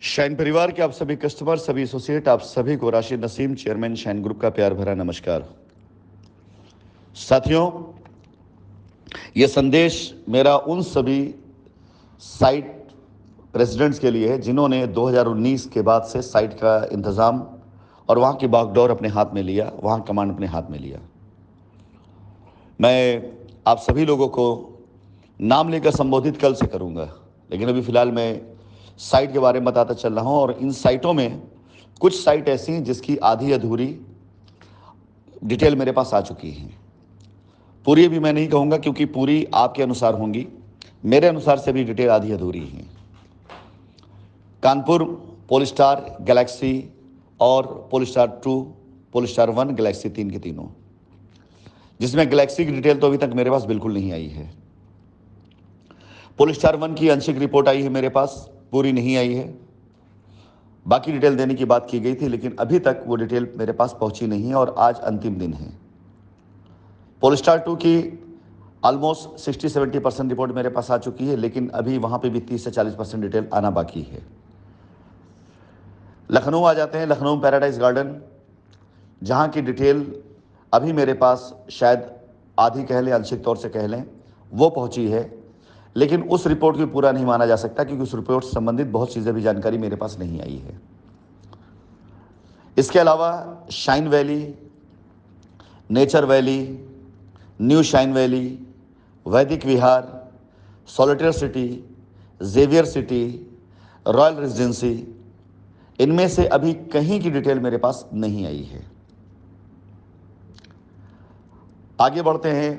Shine परिवार के आप सभी कस्टमर, सभी एसोसिएट, आप सभी को Rashid Naseem, chairman shine group का प्यार भरा नमस्कार। साथियों, यह संदेश मेरा उन सभी साइट प्रेसिडेंट्स के लिए है जिन्होंने 2019 के बाद से साइट का इंतज़ाम और वहाँ की बागडोर अपने हाथ में लिया, वहाँ कमांड अपने हाथ में लिया। मैं आप सभी लोगों को नाम लेकर संबोधित कल से करूँगा, लेकिन अभी फ़िलहाल मैं साइट के बारे में बताता चल रहा हूँ। और इन साइटों में कुछ साइट ऐसी हैं जिसकी आधी अधूरी डिटेल मेरे पास आ चुकी है। पूरी भी मैं नहीं कहूँगा क्योंकि पूरी आपके अनुसार होंगी, मेरे अनुसार से भी डिटेल आधी अधूरी है। कानपुर पोलिस्टार गैलेक्सी और पोलिस्टार 2, पोलिस्टार 1, गैलेक्सी 3 के तीनों, जिसमें गैलेक्सी की डिटेल तो अभी तक मेरे पास बिल्कुल नहीं आई है। पोलिस्टार 1 की आंशिक रिपोर्ट आई है मेरे पास, पूरी नहीं आई है। बाकी डिटेल देने की बात की गई थी, लेकिन अभी तक वो डिटेल मेरे पास पहुंची नहीं है और आज अंतिम दिन है। पोलिस्टार 2 की ऑलमोस्ट 60-70% रिपोर्ट मेरे पास आ चुकी है, लेकिन अभी वहाँ पे भी 30 से 40% डिटेल आना बाकी है। लखनऊ आ जाते हैं, लखनऊ पैराडाइज गार्डन, जहाँ की डिटेल अभी मेरे पास शायद आधी कह लें, आंशिक तौर से कह लें, वो पहुँची है, लेकिन उस रिपोर्ट को पूरा नहीं माना जा सकता क्योंकि उस रिपोर्ट से संबंधित बहुत चीज़ें भी जानकारी मेरे पास नहीं आई है। इसके अलावा shine valley, nature valley, new shine valley, Vedic Vihar, solitaire city, Xavier city, royal residency, इनमें से अभी कहीं की डिटेल मेरे पास नहीं आई है। आगे बढ़ते हैं,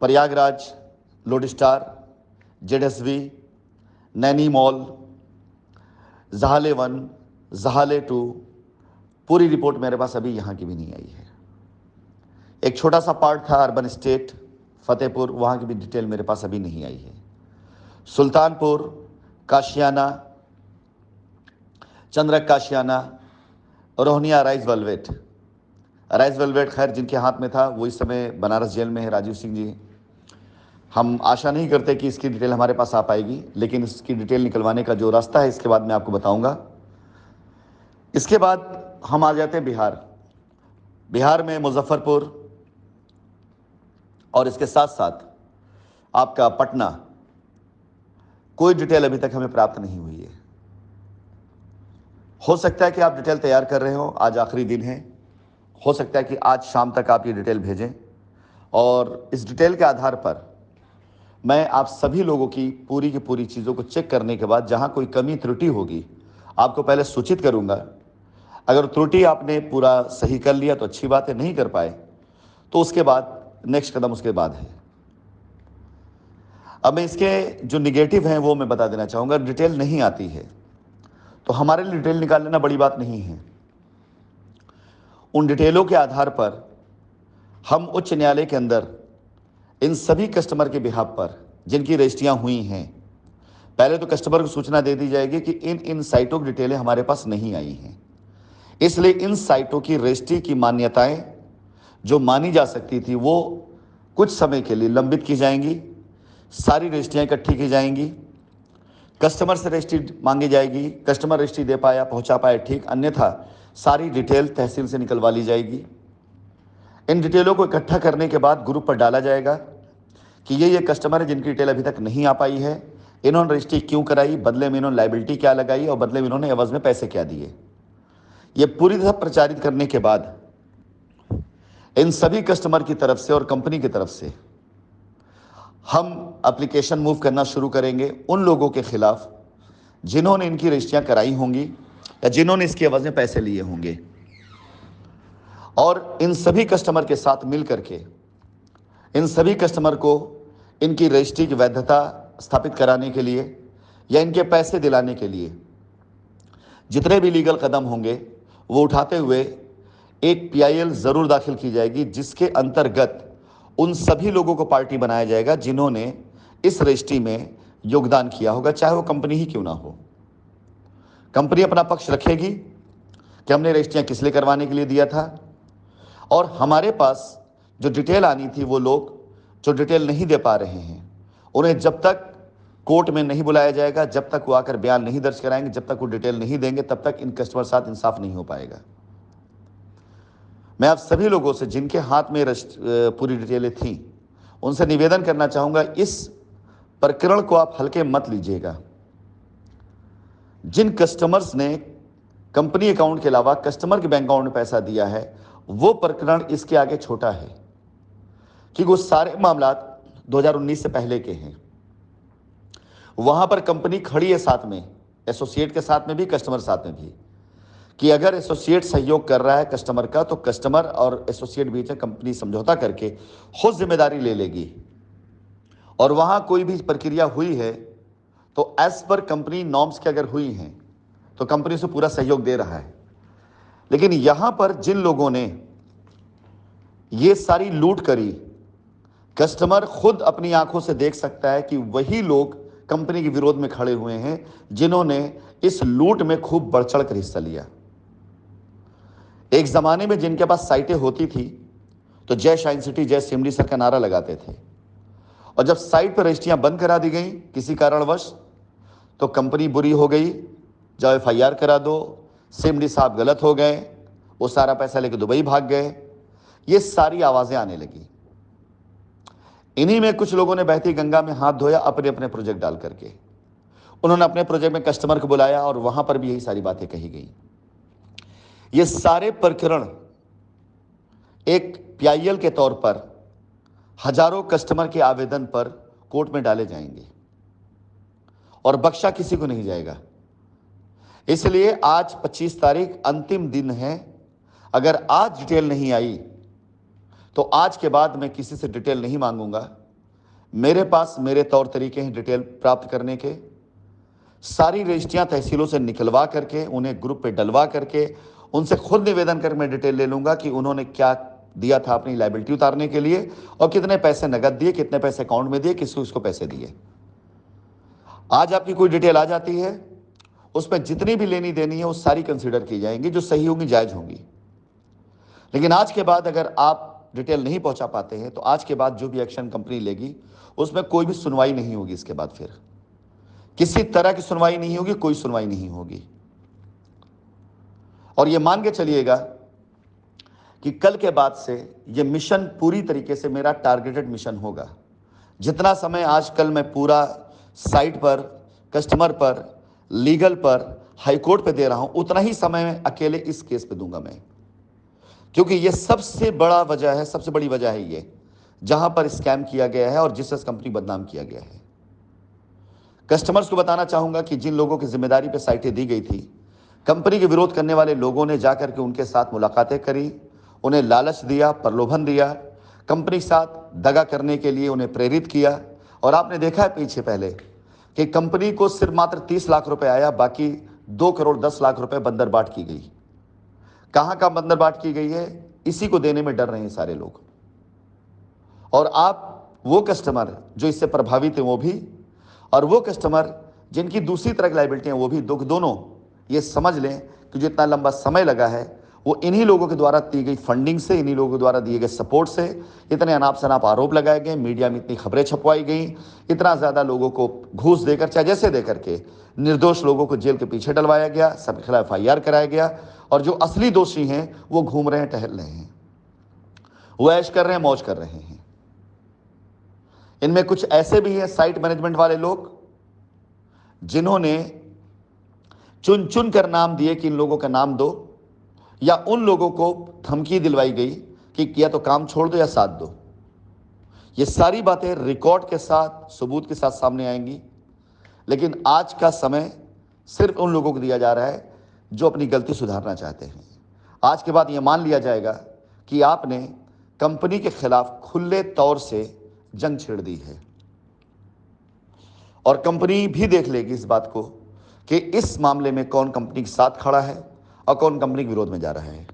प्रयागराज, लोडस्टार, जेडएसवी, नैनी मॉल, जहाले 1, जहाले 2, पूरी रिपोर्ट मेरे पास अभी यहाँ की भी नहीं आई है। एक छोटा सा पार्ट था अर्बन स्टेट फतेहपुर, वहाँ की भी डिटेल मेरे पास अभी नहीं आई है। सुल्तानपुर, काशियाना, चंद्रक काशियाना, रोहनिया राइस वेलवेट खैर जिनके हाथ में था वो इस समय बनारस जेल में है, राजीव सिंह जी। हम आशा नहीं करते कि इसकी डिटेल हमारे पास आ पाएगी, लेकिन इसकी डिटेल निकलवाने का जो रास्ता है इसके बाद मैं आपको बताऊंगा। इसके बाद हम आ जाते हैं बिहार में मुजफ्फरपुर और इसके साथ साथ आपका पटना, कोई डिटेल अभी तक हमें प्राप्त नहीं हुई है। हो सकता है कि आप डिटेल तैयार कर रहे हो, आज आखिरी दिन है, हो सकता है कि आज शाम तक आप ये डिटेल भेजें और इस डिटेल के आधार पर मैं आप सभी लोगों की पूरी चीज़ों को चेक करने के बाद जहां कोई कमी त्रुटि होगी आपको पहले सूचित करूंगा। अगर त्रुटि आपने पूरा सही कर लिया तो अच्छी बात है, नहीं कर पाए तो उसके बाद नेक्स्ट कदम उसके बाद है। अब मैं इसके जो निगेटिव हैं वो मैं बता देना चाहूँगा। डिटेल नहीं आती है तो हमारे लिए डिटेल निकाल लेना बड़ी बात नहीं है। उन डिटेलों के आधार पर हम उच्च न्यायालय के अंदर इन सभी कस्टमर के बिहाफ पर जिनकी रजिस्ट्रियाँ हुई हैं, पहले तो कस्टमर को सूचना दे दी जाएगी कि इन साइटों की डिटेलें हमारे पास नहीं आई हैं, इसलिए इन साइटों की रजिस्ट्री की मान्यताएं जो मानी जा सकती थी वो कुछ समय के लिए लंबित की जाएंगी। सारी रजिस्ट्रियाँ इकट्ठी की जाएंगी, कस्टमर से रजिस्ट्री मांगी जाएगी, कस्टमर रजिस्ट्री दे पाया, पहुंचा पाया ठीक, अन्यथा सारी डिटेल तहसील से निकलवा ली जाएगी। इन डिटेलों को इकट्ठा करने के बाद ग्रुप पर डाला जाएगा कि ये कस्टमर है जिनकी डिटेल अभी तक नहीं आ पाई है, इन्होंने रजिस्ट्री क्यों कराई, बदले में इन्होंने लाइबिलिटी क्या लगाई और बदले में इन्होंने एवज में पैसे क्या दिए। ये पूरी तरह प्रचारित करने के बाद इन सभी कस्टमर की तरफ से और कंपनी की तरफ से हम एप्लीकेशन मूव करना शुरू करेंगे उन लोगों के खिलाफ जिन्होंने इनकी रजिस्ट्रियाँ कराई होंगी या जिन्होंने इसके एवज में पैसे लिए होंगे, और इन सभी कस्टमर के साथ मिल करके इन सभी कस्टमर को इनकी रजिस्ट्री की वैधता स्थापित कराने के लिए या इनके पैसे दिलाने के लिए जितने भी लीगल कदम होंगे वो उठाते हुए एक PIL ज़रूर दाखिल की जाएगी, जिसके अंतर्गत उन सभी लोगों को पार्टी बनाया जाएगा जिन्होंने इस रजिस्ट्री में योगदान किया होगा, चाहे वो कंपनी ही क्यों ना हो। कंपनी अपना पक्ष रखेगी कि हमने रजिस्ट्रियाँ किस लिए करवाने के लिए दिया था, और हमारे पास जो डिटेल आनी थी वो लोग जो डिटेल नहीं दे पा रहे हैं उन्हें जब तक कोर्ट में नहीं बुलाया जाएगा। जब तक वो आकर बयान नहीं दर्ज कराएंगे, जब तक वो डिटेल नहीं देंगे, तब तक इन कस्टमर के साथ इंसाफ नहीं हो पाएगा। मैं आप सभी लोगों से जिनके हाथ में पूरी डिटेलें थी, उनसे निवेदन करना चाहूंगा, इस प्रकरण को आप हल्के मत लीजिएगा। जिन कस्टमर्स ने कंपनी अकाउंट के अलावा कस्टमर के बैंक अकाउंट में पैसा दिया है, वो प्रकरण इसके आगे छोटा है, क्योंकि वो सारे मामला 2019 से पहले के हैं। वहां पर कंपनी खड़ी है साथ में, एसोसिएट के साथ में भी, कस्टमर साथ में भी, कि अगर एसोसिएट सहयोग कर रहा है कस्टमर का, तो कस्टमर और एसोसिएट बीच में कंपनी समझौता करके खुद जिम्मेदारी ले लेगी। और वहां कोई भी प्रक्रिया हुई है तो एज पर कंपनी नॉर्म्स के अगर हुई हैं तो कंपनी से पूरा सहयोग दे रहा है। लेकिन यहां पर जिन लोगों ने ये सारी लूट करी, कस्टमर खुद अपनी आंखों से देख सकता है कि वही लोग कंपनी के विरोध में खड़े हुए हैं जिन्होंने इस लूट में खूब बढ़ चढ़ कर हिस्सा लिया। एक जमाने में जिनके पास साइटें होती थी तो जय शाइन सिटी, जय सिमरी सर का नारा लगाते थे, और जब साइट पर रजिस्ट्रियां बंद करा दी गई किसी कारणवश, तो कंपनी बुरी हो गई, जाओ FIR करा दो, सिमरी साहब गलत हो गए, वो सारा पैसा लेके दुबई भाग गए। ये सारी आवाजें आने लगी। इन्हीं में कुछ लोगों ने बहती गंगा में हाथ धोया अपने अपने प्रोजेक्ट डाल करके। उन्होंने अपने प्रोजेक्ट में कस्टमर को बुलाया और वहां पर भी यही सारी बातें कही गई। ये सारे प्रकरण एक PIL के तौर पर हजारों कस्टमर के आवेदन पर कोर्ट में डाले जाएंगे और बख्शा किसी को नहीं जाएगा। इसलिए आज 25 तारीख अंतिम दिन है। अगर आज डिटेल नहीं आई तो आज के बाद मैं किसी से डिटेल नहीं मांगूंगा। मेरे पास मेरे तौर तरीके हैं डिटेल प्राप्त करने के। सारी रजिस्ट्रियां तहसीलों से निकलवा करके, उन्हें ग्रुप पे डलवा करके, उनसे खुद निवेदन कर मैं डिटेल ले लूंगा कि उन्होंने क्या दिया था अपनी लायबिलिटी उतारने के लिए, और कितने पैसे नगद दिए, कितने पैसे अकाउंट में दिए, किसको किसको पैसे दिए। आज आपकी कोई डिटेल आ जाती है, उसमें जितनी भी लेनी देनी है वो सारी कंसीडर की जाएंगी, जो सही होंगी, जायज होंगी। लेकिन आज के बाद अगर आप डिटेल नहीं पहुंचा पाते हैं तो आज के बाद जो भी एक्शन कंपनी लेगी उसमें कोई भी सुनवाई नहीं होगी। इसके बाद फिर किसी तरह की सुनवाई नहीं होगी, कोई सुनवाई नहीं होगी। और यह मान के चलिएगा कि कल के बाद से यह मिशन पूरी तरीके से मेरा टारगेटेड मिशन होगा। जितना समय आजकल मैं पूरा साइट पर, कस्टमर पर, लीगल पर, हाईकोर्ट पे दे रहा हूं, उतना ही समय मैं अकेले इस केस पे दूंगा मैं, क्योंकि यह सबसे बड़ा वजह है, सबसे बड़ी वजह है ये, जहां पर स्कैम किया गया है और जिससे कंपनी बदनाम किया गया है। कस्टमर्स को बताना चाहूंगा कि जिन लोगों की जिम्मेदारी पे साइटें दी गई थी, कंपनी के विरोध करने वाले लोगों ने जाकर के उनके साथ मुलाकातें करी, उन्हें लालच दिया, प्रलोभन दिया, कंपनी के साथ दगा करने के लिए उन्हें प्रेरित किया। और आपने देखा है पीछे पहले कि कंपनी को सिर्फ मात्र 30 लाख रुपए आया, बाकी 2 करोड़ 10 लाख रुपए बंदरबाट की गई। कहां का बंदरबाट की गई है, इसी को देने में डर रहे हैं सारे लोग। और आप वो कस्टमर जो इससे प्रभावित हैं वो भी, और वो कस्टमर जिनकी दूसरी तरह की लायबिलिटी है वो भी, दोनों ये समझ लें कि जो इतना लंबा समय लगा है वो इन्हीं लोगों के द्वारा दी गई फंडिंग से, इन्हीं लोगों के द्वारा दिए गए सपोर्ट से। इतने अनाप शनाप आरोप लगाए गए, मीडिया में इतनी खबरें छपवाई गई, इतना ज़्यादा लोगों को घूस देकर, चाहे जैसे देकर के, निर्दोष लोगों को जेल के पीछे डलवाया गया, सबके खिलाफ FIR कराया गया, और जो असली दोषी हैं वो घूम रहे हैं, टहल रहे हैं, वो ऐश कर रहे हैं, मौज कर रहे हैं। इनमें कुछ ऐसे भी हैं साइट मैनेजमेंट वाले लोग जिन्होंने चुन चुन कर नाम दिए कि इन लोगों का नाम दो, या उन लोगों को धमकी दिलवाई गई कि या तो काम छोड़ दो या साथ दो। ये सारी बातें रिकॉर्ड के साथ, सबूत के साथ सामने आएंगी। लेकिन आज का समय सिर्फ उन लोगों को दिया जा रहा है जो अपनी गलती सुधारना चाहते हैं। आज के बाद यह मान लिया जाएगा कि आपने कंपनी के खिलाफ खुले तौर से जंग छेड़ दी है, और कंपनी भी देख लेगी इस बात को कि इस मामले में कौन कंपनी के साथ खड़ा है और कौन कंपनी के विरोध में जा रहा है।